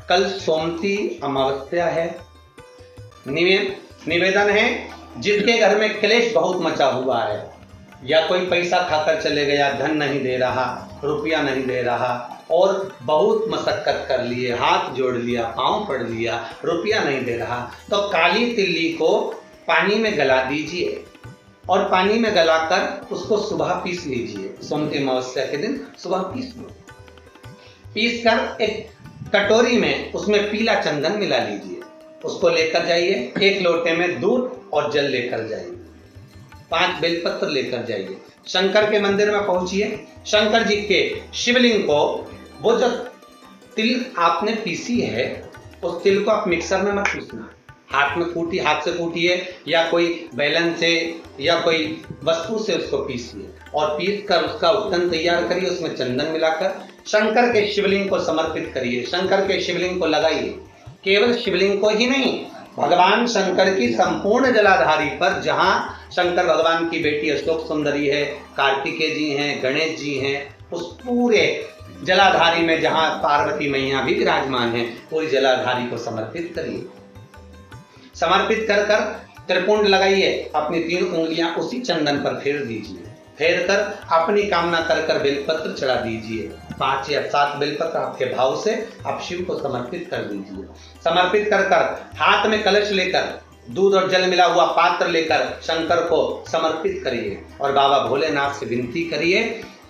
कल सोमती अमावस्या है। निवेदन है, जिसके घर में क्लेश बहुत मचा हुआ है, या कोई पैसा खाकर चले गया, धन नहीं दे रहा, रुपया नहीं दे रहा, और बहुत मशक्कत कर लिए, हाथ जोड़ लिया, पांव पड़ लिया, रुपया नहीं दे रहा, तो काली तिल्ली को पानी में गला दीजिए और पानी में गलाकर उसको सुबह पीस लीजिए। सोमती अमावस्या के दिन सुबह पीस लो। पीस कर एक कटोरी में उसमें पीला चंदन मिला लीजिए, उसको लेकर जाइए। एक लोटे में दूध और जल लेकर जाइए, 5 बेलपत्र लेकर जाइए। शंकर के मंदिर में पहुंचिए। शंकर जी के शिवलिंग को, वो जो तिल आपने पीसी है, उस तिल को आप मिक्सर में मत पीसना, हाथ से कूटिए, या कोई बेलन से या कोई वस्तु से उसको पीसिए और पीस कर उसका उत्तन तैयार करिए। उसमें चंदन मिलाकर शंकर के शिवलिंग को समर्पित करिए। शंकर के शिवलिंग को लगाइए। केवल शिवलिंग को ही नहीं, भगवान शंकर की संपूर्ण जलाधारी पर, जहाँ शंकर भगवान की बेटी अशोक सुंदरी है, कार्तिकेय जी हैं, गणेश जी हैं, उस पूरे जलाधारी में जहाँ पार्वती मैया भी विराजमान है, पूरी जलाधारी को समर्पित करिए। समर्पित कर कर त्रिपुंड लगाइए, अपनी 3 उंगलियां उसी चंदन पर फेर दीजिए। फेर कर अपनी कामना कर कर बेलपत्र चढ़ा दीजिए। 5 या 7 बेलपत्र आपके भाव से आप शिव को समर्पित कर दीजिए। समर्पित कर कर हाथ में कलश लेकर, दूध और जल मिला हुआ पात्र लेकर शंकर को समर्पित करिए और बाबा भोलेनाथ से विनती करिए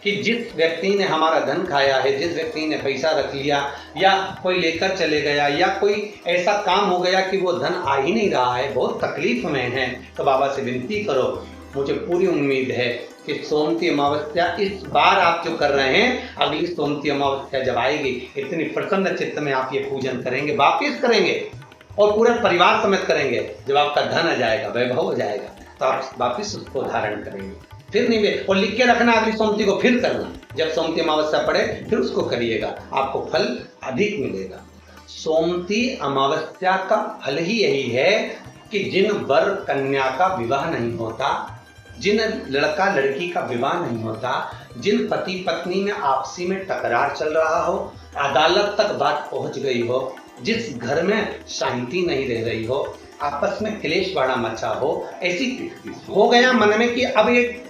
कि जिस व्यक्ति ने हमारा धन खाया है, जिस व्यक्ति ने पैसा रख लिया, या कोई लेकर चले गया, या कोई ऐसा काम हो गया कि वो धन आ ही नहीं रहा है, बहुत तकलीफ में है, तो बाबा से विनती करो। मुझे पूरी उम्मीद है कि सोमती अमावस्या इस बार आप जो कर रहे हैं, अगली सोमती अमावस्या जब आएगी, इतनी प्रसन्न चित्त में आप ये पूजन करेंगे, वापिस करेंगे और पूरे परिवार समेत करेंगे। जब आपका धन आ जाएगा, वैभव हो जाएगा, तो आप वापिस उसको धारण करेंगे। फिर नहीं, और लिख के रखना, अगली सोमती को फिर करना। जब सोमती अमावस्या पड़े फिर उसको करिएगा, आपको फल अधिक मिलेगा। सोमती अमावस्या का फल ही यही है कि जिन वर कन्या का विवाह नहीं होता, जिन लड़का लड़की का विवाह नहीं होता, जिन पति पत्नी में आपसी में टकरार चल रहा हो, अदालत तक बात पहुंच गई हो, जिस घर में शांति नहीं रह रही हो, आपस में क्लेश बड़ा मचा हो, ऐसी हो गया मन में कि अब ये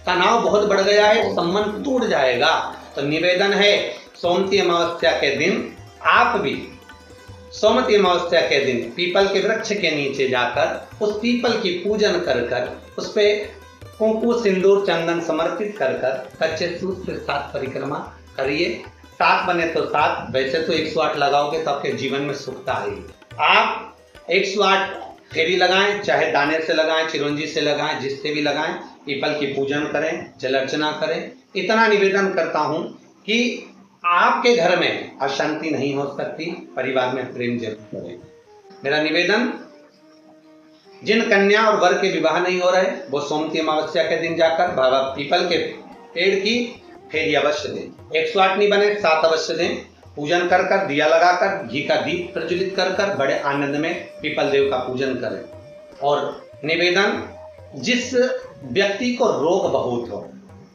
तनाव बहुत बढ़ गया है, संबंध टूट जाएगा, तो निवेदन है, सोमती अमावस्या के दिन आप भी सोमती अमावस्या के दिन पीपल के वृक्ष के नीचे जाकर उस पीपल की पूजन कर कर उस पे कुंकु सिंदूर चंदन समर्पित कर कर कच्चे सूत से 7 परिक्रमा करिए। 7 बने तो 7, वैसे तो 108 लगाओगे तो आपके जीवन में सुखता आएगी। आप 108 फेरी लगाएं, चाहे दाने से लगाएं, चिरंजी से लगाएं, जिससे भी लगाएं, पीपल की पूजन करें, जल अर्चना करें। इतना निवेदन करता हूं कि आपके घर में अशांति नहीं हो सकती, परिवार में प्रेम जरूर करें। मेरा निवेदन, जिन कन्या और वर के विवाह नहीं हो रहे, वो सोमती अमावस्या के दिन जाकर बाबा पीपल के पेड़ की फेरी अवश्य दें। 108 नहीं बने 7 अवश्य दें। पूजन कर कर, दिया लगाकर, घी का दीप प्रज्वलित कर कर बड़े आनंद में पीपल देव का पूजन करें। और निवेदन, जिस व्यक्ति को रोग बहुत हो,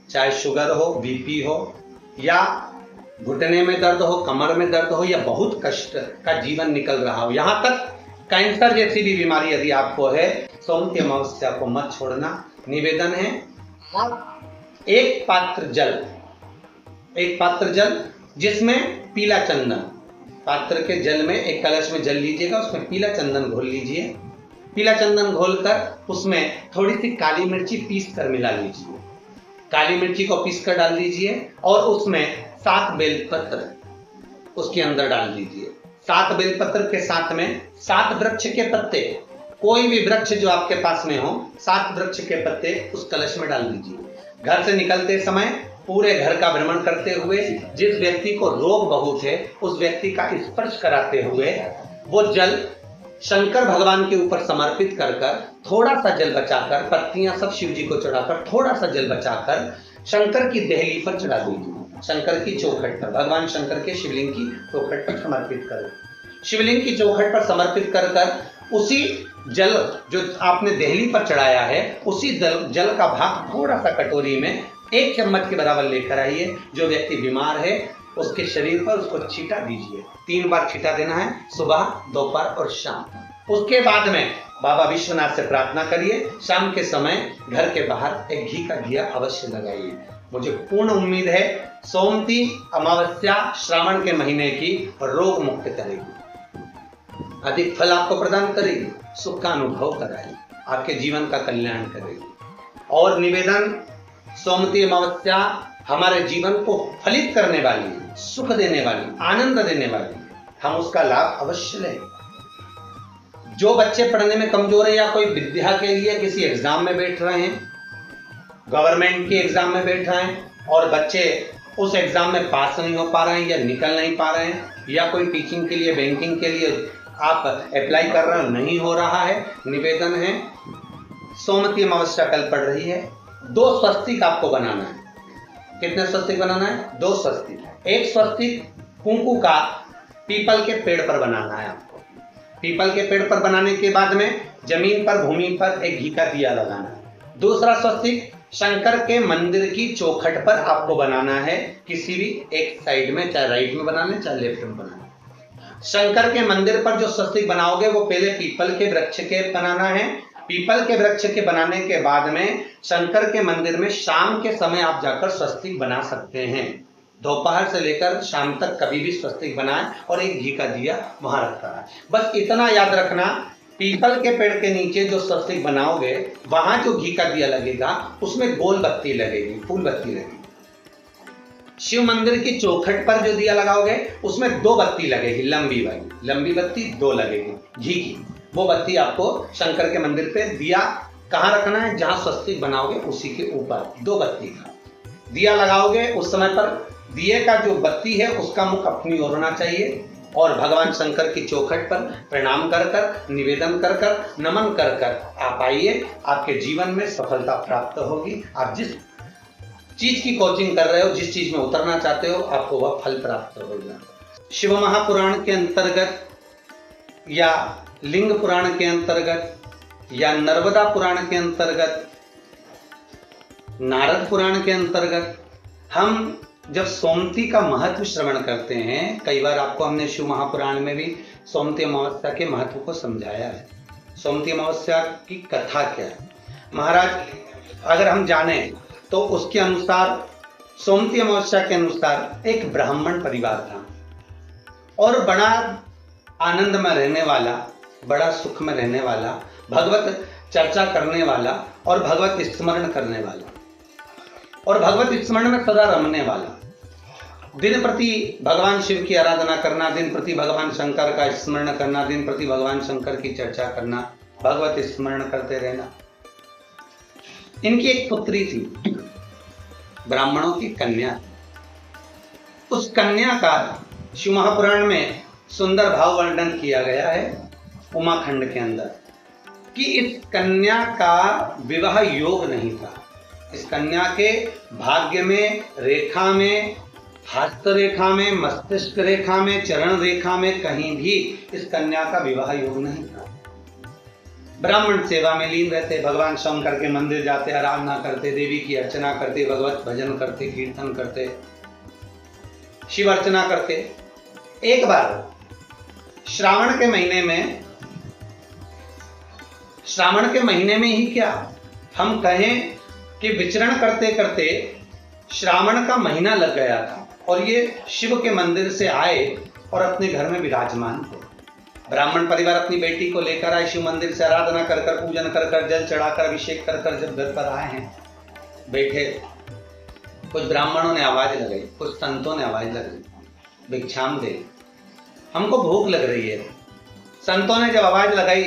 चाहे शुगर हो, बीपी हो, या घुटने में दर्द हो, कमर में दर्द हो, या बहुत कष्ट का जीवन निकल रहा हो, यहाँ तक कैंसर जैसी भी बीमारी यदि आपको है, सोमती अमावस्या को मत छोड़ना। निवेदन है, आप एक पात्र जल जिसमें पीला चंदन, पात्र के जल में एक कलश में जल लीजिएगा, उसमें पीला चंदन घोल लीजिए। पीला चंदन घोलकर उसमें थोड़ी सी काली मिर्ची पीस कर मिला लीजिए। काली मिर्ची को पीस कर डाल दीजिए और उसमें 7 बेलपत्र उसके अंदर डाल दीजिए। 7 बेलपत्र के साथ में 7 वृक्ष के पत्ते, कोई भी वृक्ष जो आपके पास में हो, 7 वृक्ष के पत्ते उस कलश में डाल दीजिए। घर से निकलते समय पूरे घर का भ्रमण करते हुए, जिस व्यक्ति को रोग बहुत है उस व्यक्ति का स्पर्श कराते हुए, वो जल शंकर भगवान के ऊपर समर्पित कर कर, थोड़ा सा जल बचाकर, पत्तियां सब शिव जी को चढ़ाकर, थोड़ा सा जल बचाकर शंकर की देहली पर चढ़ा दीजिए। शंकर की चौखट पर, भगवान शंकर के शिवलिंग की चौखट पर समर्पित करें। शिवलिंग की चौखट पर समर्पित कर कर उसी जल जो आपने देहली पर चढ़ाया है, उसी जल का भाग थोड़ा सा कटोरी में 1 चम्मच के बराबर लेकर आइए। जो व्यक्ति बीमार है उसके शरीर पर उसको छींटा दीजिए। 3 बार छींटा देना है, सुबह, दोपहर और शाम। उसके बाद में बाबा विश्वनाथ से प्रार्थना करिए। शाम के समय घर के बाहर एक घी का दिया अवश्य लगाइए। मुझे पूर्ण उम्मीद है सोमती अमावस्या श्रावण के महीने की रोग मुक्त करेगी, अधिक फल आपको प्रदान करेगी, सुख का अनुभव कराएगी, आपके जीवन का कल्याण करेगी। और निवेदन, सोमती अमावस्या हमारे जीवन को फलित करने वाली है, सुख देने वाली, आनंद देने वाली है। हम उसका लाभ अवश्य लें। जो बच्चे पढ़ने में कमजोर है या कोई विद्या के लिए किसी एग्जाम में बैठ रहे हैं, गवर्नमेंट के एग्जाम में बैठ रहे हैं और बच्चे उस एग्जाम में पास नहीं हो पा रहे हैं या निकल नहीं पा रहे हैं, या कोई टीचिंग के लिए, बैंकिंग के लिए आप अप्लाई कर रहे हो, नहीं हो रहा है, निवेदन है सोमती अमावस्या कल पड़ रही है, 2 स्वस्तिक आपको बनाना है। कितने स्वस्तिक बनाना है? 2 स्वस्तिक। एक स्वस्तिक कुंकू का पीपल के पेड़ पर बनाना है आपको। पीपल के पेड़ पर बनाने के बाद में जमीन पर, भूमि पर एक घी का दिया लगाना है। दूसरा स्वस्तिक शंकर के मंदिर की चौखट पर आपको बनाना है, किसी भी एक साइड में, चाहे राइट में बना लें चाहे लेफ्ट में बना लें। शंकर के मंदिर पर जो स्वस्तिक बनाओगे वो पहले पीपल के वृक्ष के बनाना है। पीपल के वृक्ष के बनाने के बाद में शंकर के मंदिर में शाम के समय आप जाकर स्वस्तिक बना सकते हैं। दोपहर से लेकर शाम तक कभी भी स्वस्तिक बनाएं और एक घी का दिया वहां रखा है। बस इतना याद रखना, पीपल के पेड़ के नीचे जो स्वस्तिक बनाओगे वहां जो घी का दिया लगेगा उसमें गोल बत्ती लगेगी, फूल बत्ती लगेगी। शिव मंदिर की चौखट पर जो दिया लगाओगे उसमें 2 बत्ती लगेगी, लंबी वाली, लंबी बत्ती 2 लगेगी घी की। वो बत्ती आपको शंकर के मंदिर पे दिया कहाँ रखना है? जहां स्वस्तिक बनाओगे उसी के ऊपर 2 बत्ती का दिया लगाओगे। उस समय पर दिए का जो बत्ती है उसका मुख अपनी ओर होना चाहिए और भगवान शंकर की चौखट पर प्रणाम कर कर, निवेदन कर कर, नमन कर कर आप आइए। आपके जीवन में सफलता प्राप्त होगी। आप जिस चीज की कोचिंग कर रहे हो, जिस चीज में उतरना चाहते हो, आपको वह फल प्राप्त होगा। शिव महापुराण के अंतर्गत या लिंग पुराण के अंतर्गत या नर्मदा पुराण के अंतर्गत, नारद पुराण के अंतर्गत हम जब सोमती का महत्व श्रवण करते हैं, कई बार आपको हमने शिव महापुराण में भी सोमती अमावस्या के महत्व को समझाया है। सोमती अमावस्या की कथा क्या है महाराज, अगर हम जाने तो उसके अनुसार, सोमती अमावस्या के अनुसार एक ब्राह्मण परिवार था और बड़ा आनंद में रहने वाला, बड़ा सुख में रहने वाला, भगवत चर्चा करने वाला और भगवत स्मरण करने वाला और भगवत स्मरण में सदा रमने वाला, दिन प्रति भगवान शिव की आराधना करना, दिन प्रति भगवान शंकर का स्मरण करना, दिन प्रति भगवान शंकर की चर्चा करना, भगवत स्मरण करते रहना। इनकी एक पुत्री थी, ब्राह्मणों की कन्या। उस कन्या का शिव महापुराण में सुंदर भाव वर्णन किया गया है उमाखंड के अंदर कि इस कन्या का विवाह योग नहीं था। इस कन्या के भाग्य में, रेखा में, हस्त रेखा में, मस्तिष्क रेखा में, चरण रेखा में कहीं भी इस कन्या का विवाह योग नहीं था। ब्राह्मण सेवा में लीन रहते, भगवान शंकर के मंदिर जाते, आराधना करते, देवी की अर्चना करते, भगवत भजन करते, कीर्तन करते, शिव अर्चना करते। एक बार श्रावण के महीने में ही क्या हम कहें कि विचरण करते करते श्रावण का महीना लग गया था और ये शिव के मंदिर से आए और अपने घर में विराजमान थे। ब्राह्मण परिवार अपनी बेटी को लेकर आए, शिव मंदिर से आराधना कर कर, पूजन कर कर, जल चढ़ाकर, अभिषेक कर कर जब घर पर आए हैं, बैठे, कुछ ब्राह्मणों ने आवाज लगाई, कुछ संतों ने आवाज लगाई, भिक्षाम दे, हमको भूख लग रही है। संतों ने जब आवाज लगाई,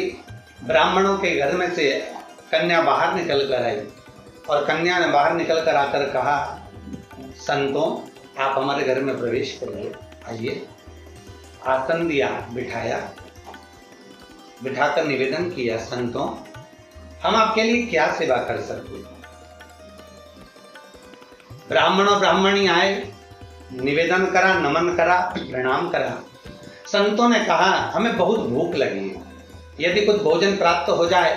ब्राह्मणों के घर में से कन्या बाहर निकल कर आई और कन्या ने बाहर निकल कर आकर कहा, संतों आप हमारे घर में प्रवेश करिए, आइए। आसन दिया, बिठाया, बिठाकर निवेदन किया, संतों हम आपके लिए क्या सेवा कर सकते। ब्राह्मण और ब्राह्मणी आए, निवेदन करा, नमन करा, प्रणाम करा। संतों ने कहा हमें बहुत भूख लगी है, यदि कुछ भोजन प्राप्त हो जाए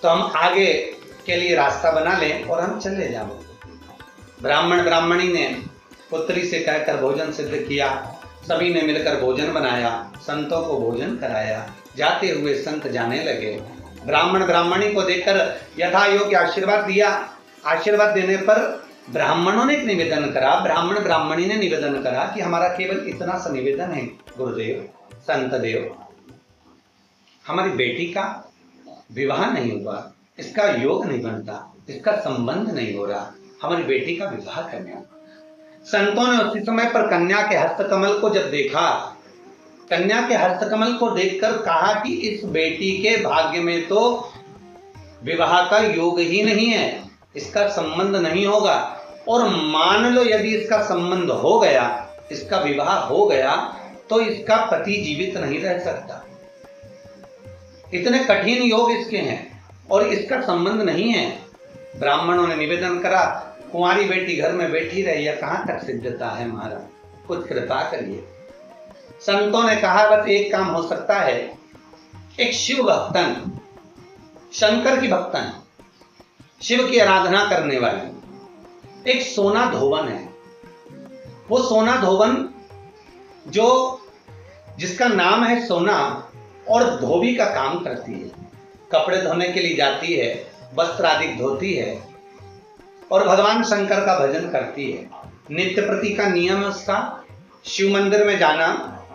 तो हम आगे के लिए रास्ता बना लें और हम चले जाओ। ब्राह्मण ब्राह्मणी ने पुत्री से कहकर भोजन सिद्ध किया। सभी ने मिलकर भोजन बनाया, संतों को भोजन कराया। जाते हुए संत जाने लगे। ब्राह्मण ब्राह्मणी को देखकर यथा योग्य आशीर्वाद दिया। आशीर्वाद देने पर ब्राह्मणों ने एक निवेदन करा, ब्राह्मण ब्राह्मणी ने निवेदन करा कि हमारा केवल इतना सा निवेदन है गुरुदेव, संत देव, हमारी बेटी का विवाह नहीं हुआ, इसका योग नहीं बनता, इसका संबंध नहीं हो रहा, हमारी बेटी का विवाह करना। संतों ने उसी समय पर कन्या के हस्तकमल को जब देखा, कन्या के हस्तकमल को देखकर कहा कि इस बेटी के भाग्य में तो विवाह का योग ही नहीं है, इसका संबंध नहीं होगा, और मान लो यदि इसका संबंध हो गया, इसका विवाह हो गया, तो इसका पति जीवित नहीं रह सकता। इतने कठिन योग इसके हैं और इसका संबंध नहीं है। ब्राह्मणों ने निवेदन करा, कुंवारी बेटी घर में बैठी रही है, कहां तक सिद्धता है महाराज, कुछ कृपा करिए। संतों ने कहा बस एक काम हो सकता है, एक शिव भक्तन, शंकर की भक्तन, शिव की आराधना करने वाली एक सोना धोवन है। वो सोना धोवन जो जिसका नाम है सोना और धोबी का काम करती है, कपड़े धोने के लिए जाती है, वस्त्र आदि धोती है और भगवान शंकर का भजन करती है। नित्य प्रति का नियम है उसका, शिव मंदिर में जाना,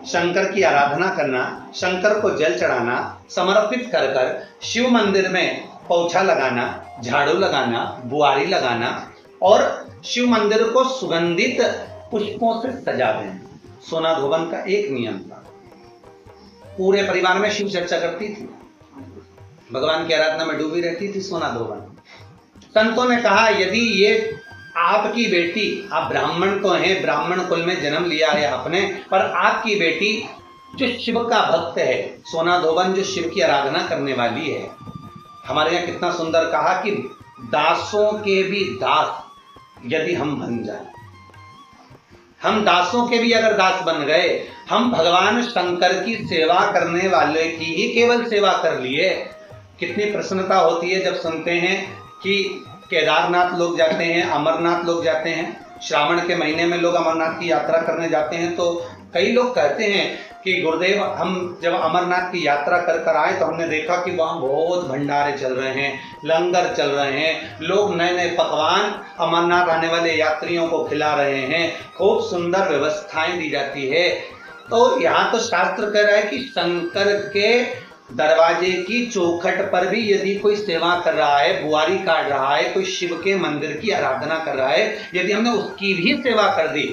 शंकर की आराधना करना, शंकर को जल चढ़ाना, समर्पित कर कर शिव मंदिर में पोछा लगाना, झाड़ू लगाना, बुआरी लगाना और शिव मंदिर को सुगंधित पुष्पों से सजा देना। सोना धोवन का एक नियम था। पूरे परिवार में शिव चर्चा करती थी, भगवान की आराधना में डूबी रहती थी सोना धोवन। संतों ने कहा यदि ये आपकी बेटी, आप ब्राह्मण तो हैं, ब्राह्मण कुल में जन्म लिया है आपने, पर आपकी बेटी जो शिव का भक्त है, सोना धोवन जो शिव की आराधना करने वाली है, हमारे यहाँ कितना सुंदर कहा कि दासों के भी दास यदि हम बन जाए, हम दासों के भी अगर दास बन गए, हम भगवान शंकर की सेवा करने वाले की ही केवल सेवा कर लिए, कितनी प्रसन्नता होती है जब सुनते हैं कि केदारनाथ लोग जाते हैं, अमरनाथ लोग जाते हैं। श्रावण के महीने में लोग अमरनाथ की यात्रा करने जाते हैं, तो कई लोग कहते हैं कि गुरुदेव हम जब अमरनाथ की यात्रा कर कर आए तो हमने देखा कि वहाँ बहुत भंडारे चल रहे हैं, लंगर चल रहे हैं, लोग नए नए पकवान अमरनाथ आने वाले यात्रियों को खिला रहे हैं, खूब सुंदर व्यवस्थाएं दी जाती है। तो यहाँ तो शास्त्र कह रहा है कि शंकर के दरवाजे की चौखट पर भी यदि कोई सेवा कर रहा है, बुआरी काट रहा है, कोई शिव के मंदिर की आराधना कर रहा है, यदि हमने उसकी भी सेवा कर दी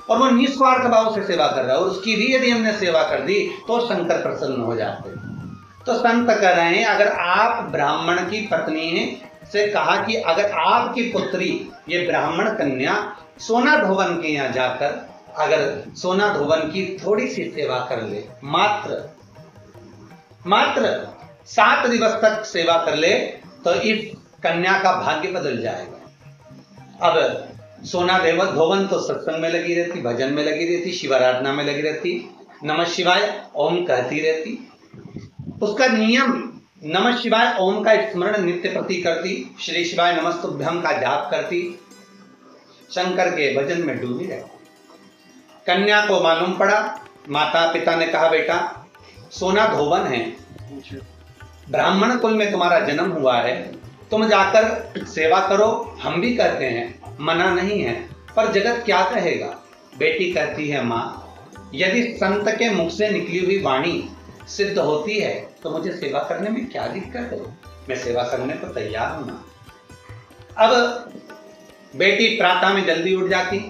और वो निस्वार्थ भाव से सेवा कर रहा है और उसकी भी यदि हमने सेवा कर दी तो शंकर प्रसन्न हो जाते हैं। तो संत कह रहे हैं अगर आप ब्राह्मण की पत्नी से कहा कि अगर आपकी पुत्री ये ब्राह्मण कन्या सोना धोवन के यहाँ जाकर अगर सोना धोवन की थोड़ी सी सेवा कर ले, मात्र 7 दिवस तक सेवा कर ले, तो इस कन्या का भाग्य बदल जाएगा। अब सोना धोवन तो सत्संग में लगी रहती, भजन में लगी रहती, शिवाराधना में लगी रहती, नमः शिवाय ओम कहती रहती, उसका नियम नमः शिवाय ओम का स्मरण नित्य प्रति करती, श्री शिवाय नमस्तुभ्यम का जाप करती, शंकर के भजन में डूबी रहती। कन्या को मालूम पड़ा, माता पिता ने कहा बेटा सोना धोवन है, ब्राह्मण कुल में तुम्हारा जन्म हुआ है, तुम जाकर सेवा करो, हम भी कहते हैं, मना नहीं है, पर जगत क्या कहेगा। बेटी कहती है माँ यदि संत के मुख से निकली हुई वाणी सिद्ध होती है तो मुझे सेवा करने में क्या दिक्कत है, मैं सेवा करने को तैयार हूं ना। अब बेटी प्रातः में जल्दी उठ जाती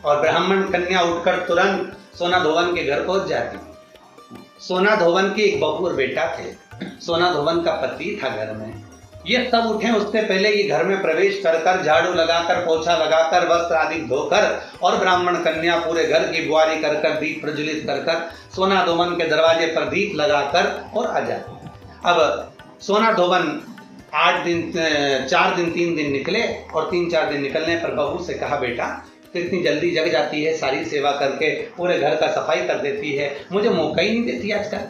और ब्राह्मण कन्या उठकर तुरंत सोना धोवन के घर पहुंच जाती। सोना धोवन की एक बहू और बेटा थे, सोना धोवन का पति था घर में। ये सब उठे उससे पहले ये घर में प्रवेश कर कर झाड़ू लगाकर, पोछा लगाकर, वस्त्र आदि धोकर और ब्राह्मण कन्या पूरे घर की बुआरी कर कर, दीप प्रज्वलित कर कर, सोना धोवन के दरवाजे पर दीप लगाकर और आ जाते। अब सोना धोवन 4 दिन 3 दिन निकले और 3-4 दिन निकलने पर बहू से कहा बेटा कितनी जल्दी जग जाती है, सारी सेवा करके पूरे घर का सफाई कर देती है, मुझे मौका ही नहीं देती आजकल।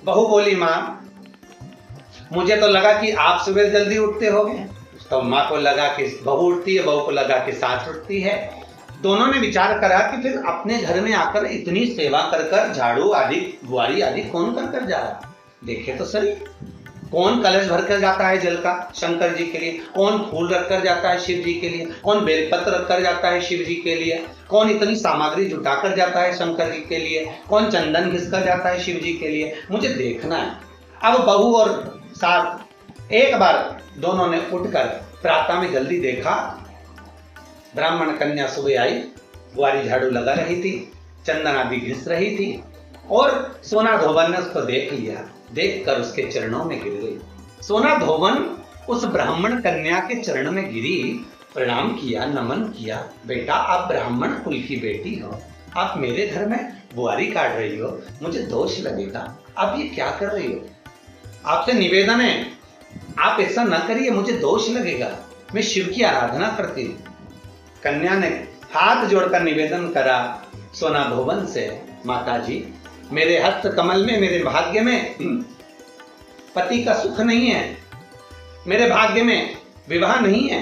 बहू बोली माँ मुझे तो लगा कि आप सुबह जल्दी उठते होगे। तो माँ को लगा कि बहू उठती है, बहू को लगा कि सास उठती है। दोनों ने विचार करा कि फिर अपने घर में आकर इतनी सेवा कर कर झाड़ू आदि बुआरी आदि कौन कर कर जा रहा, देखे तो सही। कौन कलश भर कर जाता है जल का शंकर जी के लिए, कौन फूल रख कर जाता है शिव जी के लिए, कौन बेलपत्र रख कर जाता है शिव जी के लिए, कौन इतनी सामग्री जुटा कर जाता है शंकर जी के लिए, कौन चंदन घिस कर जाता है शिव जी के लिए, मुझे देखना है। अब बहू और सास एक बार दोनों ने उठकर प्रातः में जल्दी देखा, ब्राह्मण कन्या सुबह आई, बुआरी झाड़ू लगा रही थी, चंदन आदि घिस रही थी, और सोना धोबन ने उसको देख लिया, देखकर उसके चरणों में गिर गई। सोना धोबन उस ब्राह्मण कन्या के चरण में गिरी, प्रणाम किया, नमन किया, बेटा आप ब्राह्मण कुल की बेटी हो, आप मेरे घर में बुआरी काट रही हो, मुझे दोष लगेगा, आप ये क्या कर रही हो, आपसे निवेदन है आप ऐसा ना करिए, मुझे दोष लगेगा, मैं शिव की आराधना करती हूँ। कन्या ने हाथ जोड़कर निवेदन करा सोना धोबन से, माता जी मेरे हस्त कमल में, मेरे भाग्य में पति का सुख नहीं है, मेरे भाग्य में विवाह नहीं है,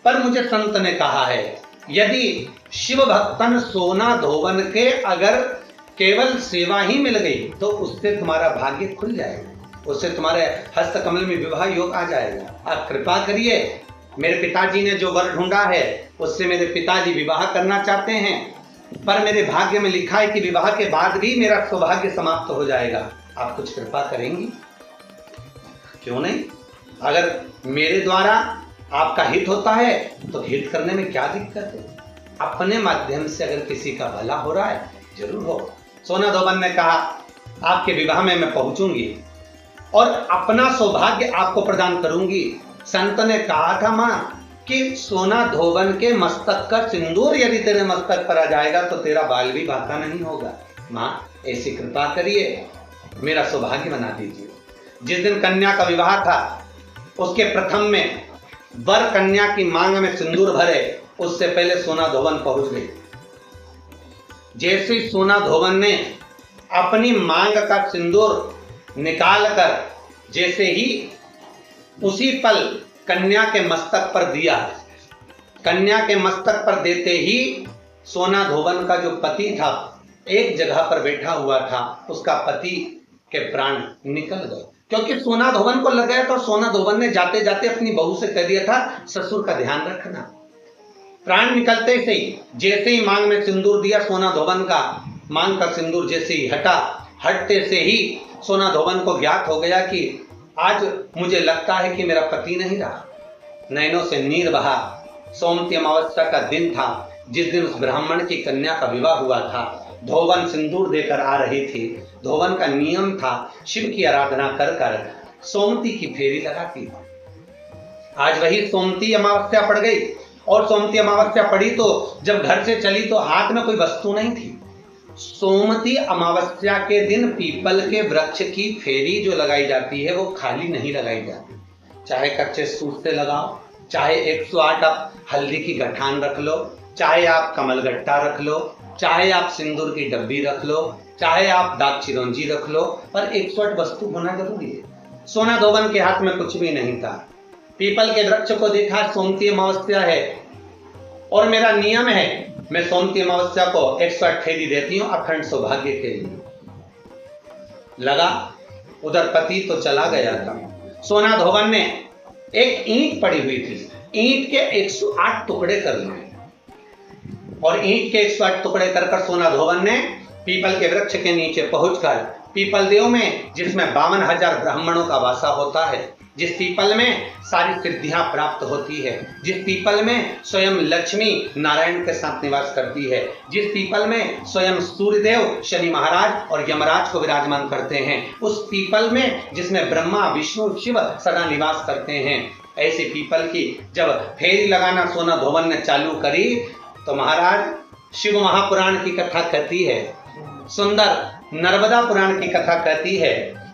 पर मुझे संत ने कहा है यदि शिव भक्तन सोना धोबन के अगर केवल सेवा ही मिल गई तो उससे तुम्हारा भाग्य खुल जाएगा, उससे तुम्हारे हस्त कमल में विवाह योग आ जाएगा। आप कृपा करिए, मेरे पिताजी ने जो वर ढूंढा है उससे मेरे पिताजी विवाह करना चाहते हैं, पर मेरे भाग्य में लिखा है कि विवाह के बाद भी मेरा सौभाग्य समाप्त हो जाएगा, आप कुछ कृपा करेंगी? क्यों नहीं, अगर मेरे द्वारा आपका हित होता है तो हित करने में क्या दिक्कत है, अपने माध्यम से अगर किसी का भला हो रहा है जरूर हो। सोना धोबन ने कहा आपके विवाह में मैं पहुंचूंगी और अपना सौभाग्य आपको प्रदान करूंगी। संत ने कहा था मां कि सोना धोबन के मस्तक का सिंदूर यदि तेरे मस्तक पर आ जाएगा तो तेरा बाल भी बांका नहीं होगा। मां ऐसी कृपा करिए, मेरा सौभाग्य बना दीजिए। जिस दिन कन्या का विवाह था उसके प्रथम में वर कन्या की मांग में सिंदूर भरे, उससे पहले सोना धोबन पहुंच गई। जैसे ही सोना धोबन ने अपनी मांग का सिंदूर निकाल कर जैसे ही उसी पल कन्या के मस्तक पर दिया, कन्या के मस्तक पर देते ही सोना धोबन का जो पति था एक जगह पर बैठा हुआ था, उसका पति के प्राण निकल गए, क्योंकि सोना धोबन को लग गया था। सोना धोबन ने जाते जाते अपनी बहू से कह दिया था ससुर का ध्यान रखना। प्राण निकलते से ही जैसे ही मांग में सिंदूर दिया, सोना धोबन का मांग का सिंदूर जैसे ही हटा, हटते से ही सोना धोबन को ज्ञात हो गया कि आज मुझे लगता है कि मेरा पति नहीं रहा। नैनों से नीर बहा। सोमती अमावस्या का दिन था जिस दिन उस ब्राह्मण की कन्या का विवाह हुआ था। धोबन सिंदूर देकर आ रही थी। धोबन का नियम था शिव की आराधना कर कर सोमती की फेरी लगाती। आज वही सोमती अमावस्या पड़ गई और सोमती अमावस्या पड़ी तो जब घर से चली तो हाथ में कोई वस्तु नहीं थी। सोमती अमावस्या के दिन पीपल के वृक्ष की फेरी जो लगाई जाती है वो खाली नहीं लगाई जाती। चाहे कच्चे सूत से लगाओ, चाहे 108 आप हल्दी की गठान रख लो, चाहे आप कमल गट्टा रख लो, चाहे आप सिंदूर की डब्बी रख लो, चाहे आप दाग चिरौंजी रख लो, पर 108 वस्तु होना जरूरी है। सोना धोबन के हाथ में कुछ भी नहीं था। पीपल के वृक्ष को देखा, सोमती अमावस्या है और मेरा नियम है मैं सोमती अमावस्या को 108 फेरी देती हूं अखंड सौभाग्य के लिए। लगा उधर पति तो चला गया था। सोना धोबन ने एक ईंट पड़ी हुई थी, ईंट के 108 टुकड़े कर लिए और ईंट के 108 टुकड़े कर सोना धोबन ने पीपल के वृक्ष के नीचे पहुंचकर पीपल देव में, जिसमें 52,000 ब्राह्मणों का वासा होता है, जिस पीपल में सारी सिद्धियां प्राप्त होती है, जिस पीपल में स्वयं लक्ष्मी नारायण के साथ निवास करती है, जिस पीपल में स्वयं सूर्यदेव शनि महाराज और यमराज को विराजमान करते हैं, उस पीपल में जिसमें ब्रह्मा विष्णु शिव सदा निवास करते हैं, ऐसे पीपल की जब फेरी लगाना सोना धोबन ने चालू करी तो महाराज शिव महापुराण की कथा कहती है, सुंदर नर्मदा पुराण की कथा कहती है,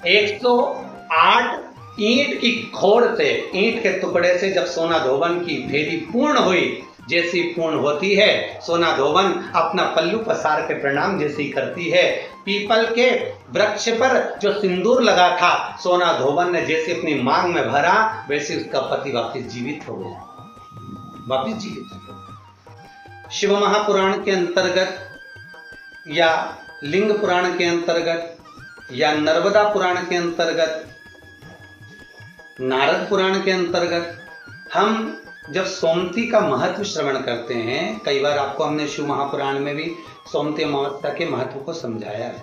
108 ईंट की खोड़ से, ईंट के टुकड़े से जब सोना धोबन की फेरी पूर्ण हुई, जैसी पूर्ण होती है सोना धोबन अपना पल्लू पसार के प्रणाम जैसी करती है, पीपल के वृक्ष पर जो सिंदूर लगा था सोना धोबन ने जैसे अपनी मांग में भरा, वैसे उसका पति वापस जीवित हो गया, वापस जीवित हो गया। शिव महापुराण के अंतर्गत या लिंग पुराण के अंतर्गत या नर्मदा पुराण के अंतर्गत, नारद पुराण के अंतर्गत हम जब सोमती का महत्व श्रवण करते हैं, कई बार आपको हमने शिव महापुराण में भी सोमती अमावस्या के महत्व को समझाया है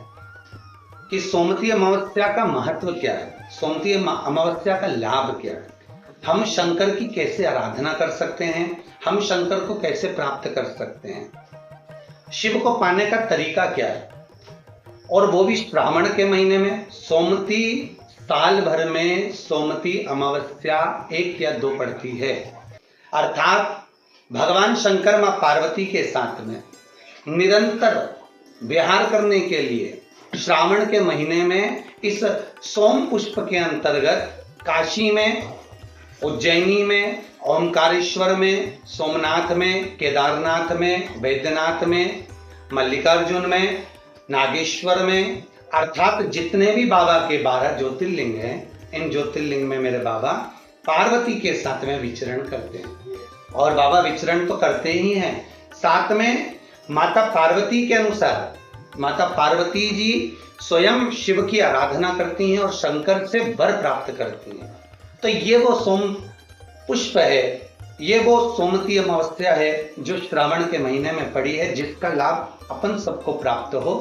कि सोमती अमावस्या का महत्व क्या है, सोमती अमावस्या का लाभ क्या है, हम शंकर की कैसे आराधना कर सकते हैं, हम शंकर को कैसे प्राप्त कर सकते हैं, शिव को पाने का तरीका क्या है, और वो भी श्रावण के महीने में। सोमती साल भर में सोमती अमावस्या 1 या 2 पड़ती है, अर्थात भगवान शंकर मां पार्वती के साथ में निरंतर विहार करने के लिए श्रावण के महीने में इस सोम पुष्प के अंतर्गत काशी में, उज्जैनी में, ओमकारेश्वर में, सोमनाथ में, केदारनाथ में, वैद्यनाथ में, मल्लिकार्जुन में, नागेश्वर में, अर्थात जितने भी बाबा के 12 ज्योतिर्लिंग हैं, इन ज्योतिर्लिंग में मेरे बाबा पार्वती के साथ में विचरण करते हैं। और बाबा विचरण तो करते ही हैं, साथ में माता पार्वती के अनुसार माता पार्वती जी स्वयं शिव की आराधना करती हैं और शंकर से वर प्राप्त करती हैं। तो ये वो सोम पुष्प है, ये वो सोमती अमावस्या है जो श्रावण के महीने में पड़ी है, जिसका लाभ अपन सबको प्राप्त हो।